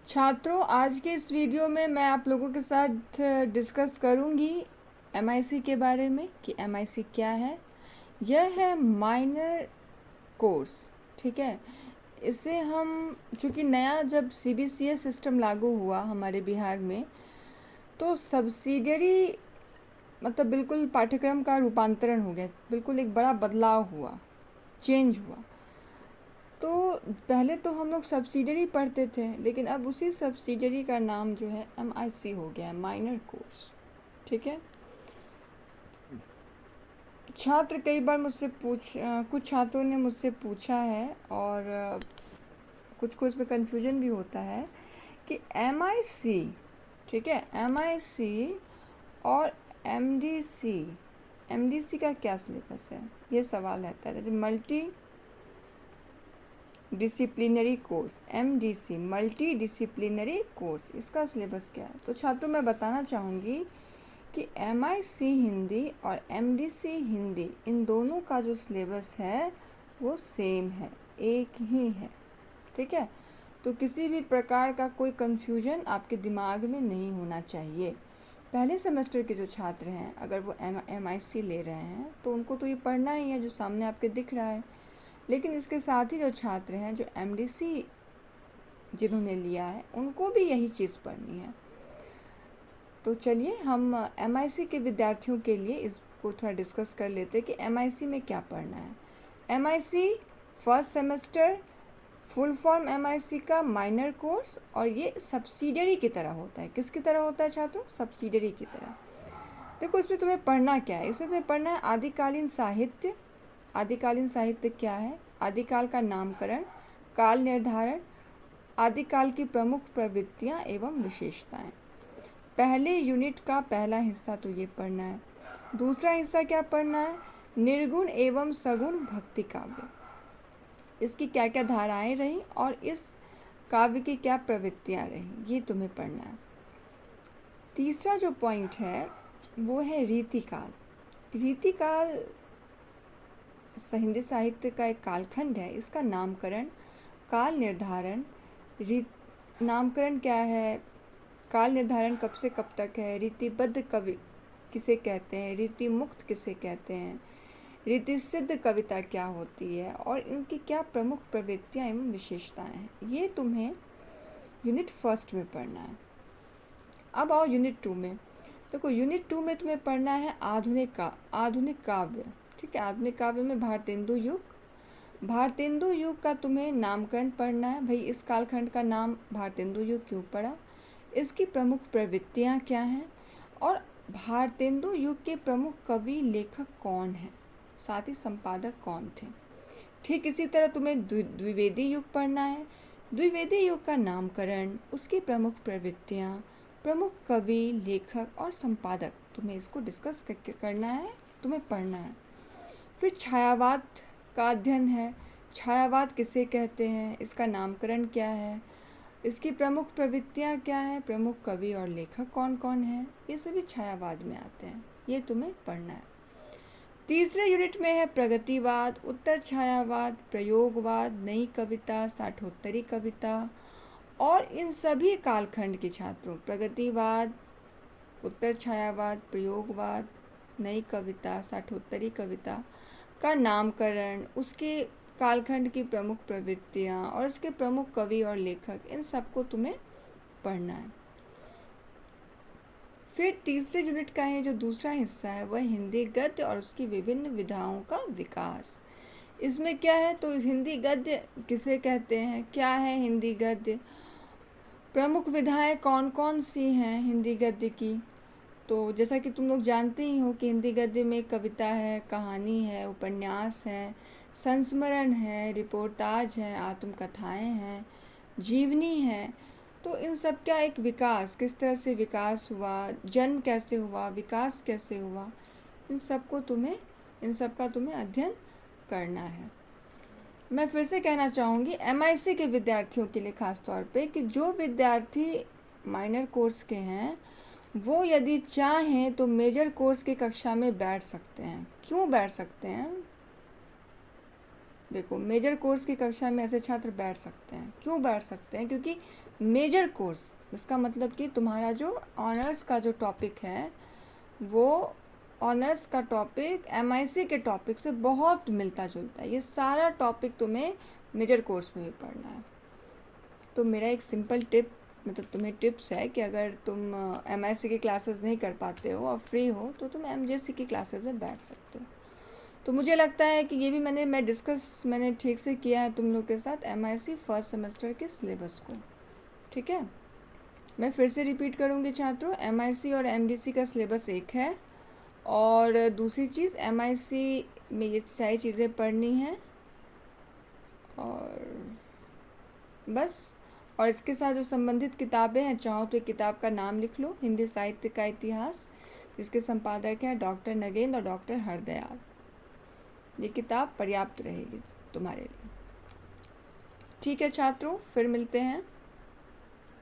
छात्रों, आज के इस वीडियो में मैं आप लोगों के साथ डिस्कस करूंगी एमआईसी के बारे में कि एमआईसी क्या है। यह है माइनर कोर्स। ठीक है, इसे हम चूँकि नया जब सीबीसीएस सिस्टम लागू हुआ हमारे बिहार में, तो सब्सिडियरी मतलब बिल्कुल पाठ्यक्रम का रूपांतरण हो गया, बिल्कुल एक बड़ा बदलाव हुआ, चेंज हुआ। तो पहले तो हम लोग सब्सिडियरी पढ़ते थे, लेकिन अब उसी सब्सिडियरी का नाम जो है एमआईसी हो गया है, माइनर कोर्स। ठीक है, छात्र कई बार मुझसे कुछ छात्रों ने मुझसे पूछा है और कुछ को इसमें कन्फ्यूजन भी होता है कि एमआईसी, ठीक है, एमआईसी और एमडीसी, एमडीसी का क्या सिलेबस है, ये सवाल रहता है। Multi disciplinary course, MDC, multi disciplinary course, इसका सिलेबस क्या है? तो छात्रों, मैं बताना चाहूँगी कि एमआईसी हिंदी और एमडीसी हिंदी, इन दोनों का जो सिलेबस है वो सेम है, एक ही है। ठीक है, तो किसी भी प्रकार का कोई कन्फ्यूजन आपके दिमाग में नहीं होना चाहिए। पहले सेमेस्टर के जो छात्र हैं, अगर वो एमआईसी ले रहे हैं तो उनको तो ये पढ़ना ही है जो सामने आपके दिख रहा है। लेकिन इसके साथ ही जो छात्र हैं जो एमडीसी जिन्होंने लिया है, उनको भी यही चीज़ पढ़नी है। तो चलिए हम एमआईसी के विद्यार्थियों के लिए इसको थोड़ा डिस्कस कर लेते हैं कि एमआईसी में क्या पढ़ना है। MIC first semester full form MIC का माइनर कोर्स, और ये सब्सिडियरी की तरह होता है। किसकी तरह होता है छात्रों? सब्सिडियरी की तरह। देखो, इसमें तुम्हें पढ़ना क्या है? इसमें तुम्हें पढ़ना है आदिकालीन साहित्य। आदिकालीन साहित्य क्या है? आदिकाल का नामकरण, काल निर्धारण, आदिकाल की प्रमुख प्रवृत्तियाँ एवं विशेषताएं। पहले यूनिट का पहला हिस्सा तो ये पढ़ना है। दूसरा हिस्सा क्या पढ़ना है? निर्गुण एवं सगुण भक्ति काव्य, इसकी क्या क्या धाराएं रही और इस काव्य की क्या प्रवृत्तियाँ रही, ये तुम्हें पढ़ना है। तीसरा जो पॉइंट है वो है रीतिकाल। रीतिकाल हिंदी साहित्य का एक कालखंड है, इसका नामकरण, काल निर्धारण, नामकरण क्या है, काल निर्धारण कब से कब तक है, रीतिबद्ध कवि किसे कहते हैं, रीति मुक्त किसे कहते हैं, रीति सिद्ध कविता क्या होती है और इनकी क्या प्रमुख प्रवृत्तियाँ एवं विशेषताएं हैं, ये तुम्हें यूनिट फर्स्ट में पढ़ना है। अब आओ यूनिट टू में। देखो, यूनिट टू में तुम्हें पढ़ना है आधुनिक काव्य। ठीक है, आधुनिक काव्य में भारतेंदु युग, भारतेंदु युग का तुम्हें नामकरण पढ़ना है। भाई, इस कालखंड का नाम भारतेंदु युग क्यों पड़ा, इसकी प्रमुख प्रवृत्तियाँ क्या हैं, और भारतेंदु युग के प्रमुख कवि लेखक कौन हैं, साथ ही संपादक कौन थे। ठीक इसी तरह तुम्हें द्विवेदी युग पढ़ना है। द्विवेदी युग का नामकरण, उसकी प्रमुख प्रवृत्तियाँ, प्रमुख कवि लेखक और संपादक, तुम्हें इसको डिस्कस करना है, तुम्हें पढ़ना है। फिर छायावाद का अध्ययन है। छायावाद किसे कहते हैं, इसका नामकरण क्या है, इसकी प्रमुख प्रवृत्तियाँ क्या हैं, प्रमुख कवि और लेखक कौन कौन हैं, ये सभी छायावाद में आते हैं, ये तुम्हें पढ़ना है। तीसरे यूनिट में है प्रगतिवाद, उत्तर छायावाद, प्रयोगवाद, नई कविता, साठोत्तरी कविता, और इन सभी कालखंड के छात्रों प्रगतिवाद, उत्तर छायावाद, प्रयोगवाद, नई कविता, साठोत्तरी कविता का नामकरण, उसके कालखंड की प्रमुख प्रवृत्तियाँ और उसके प्रमुख कवि और लेखक, इन सबको तुम्हें पढ़ना है। फिर तीसरे यूनिट का है जो दूसरा हिस्सा है वह हिंदी गद्य और उसकी विभिन्न विधाओं का विकास। इसमें क्या है, तो हिंदी गद्य किसे कहते हैं, क्या है हिंदी गद्य, प्रमुख विधाएं कौन कौन सी हैं हिंदी गद्य की। तो जैसा कि तुम लोग जानते ही हो कि हिंदी गद्य में कविता है, कहानी है, उपन्यास है, संस्मरण है, रिपोर्टाज है, आत्मकथाएं हैं, जीवनी है। तो इन सब का एक विकास, किस तरह से विकास हुआ, जन्म कैसे हुआ, विकास कैसे हुआ, इन सब का तुम्हें अध्ययन करना है। मैं फिर से कहना चाहूँगी एमआईसी के विद्यार्थियों के लिए ख़ास तौर पे कि जो विद्यार्थी माइनर कोर्स के हैं वो यदि चाहें तो मेजर कोर्स की कक्षा में बैठ सकते हैं। क्यों बैठ सकते हैं? देखो, मेजर कोर्स की कक्षा में ऐसे छात्र बैठ सकते हैं। क्यों बैठ सकते हैं? क्योंकि मेजर कोर्स, इसका मतलब कि तुम्हारा जो ऑनर्स का जो टॉपिक है वो ऑनर्स का टॉपिक एमआईसी के टॉपिक से बहुत मिलता जुलता है। ये सारा टॉपिक तुम्हें मेजर कोर्स में भी पढ़ना है। तो मेरा एक सिंपल टिप, मतलब तुम्हें टिप्स है कि अगर तुम एमआईसी की क्लासेस नहीं कर पाते हो और फ्री हो तो तुम एमजेसी की क्लासेस में बैठ सकते हो। तो मुझे लगता है कि ये भी मैं डिस्कस मैंने ठीक से किया है तुम लोग के साथ एमआईसी फर्स्ट सेमेस्टर के सिलेबस को। ठीक है, मैं फिर से रिपीट करूँगी छात्रों, एमआईसी और एमडीसी का सिलेबस एक है। और दूसरी चीज़, एमआईसी में ये सारी चीज़ें पढ़नी हैं और बस। और इसके साथ जो संबंधित किताबें हैं, चाहो तो एक किताब का नाम लिख लो, हिंदी साहित्य का इतिहास, जिसके संपादक हैं डॉक्टर नगेंद्र और डॉक्टर हरदयाल। ये किताब पर्याप्त रहेगी तुम्हारे लिए। ठीक है छात्रों, फिर मिलते हैं।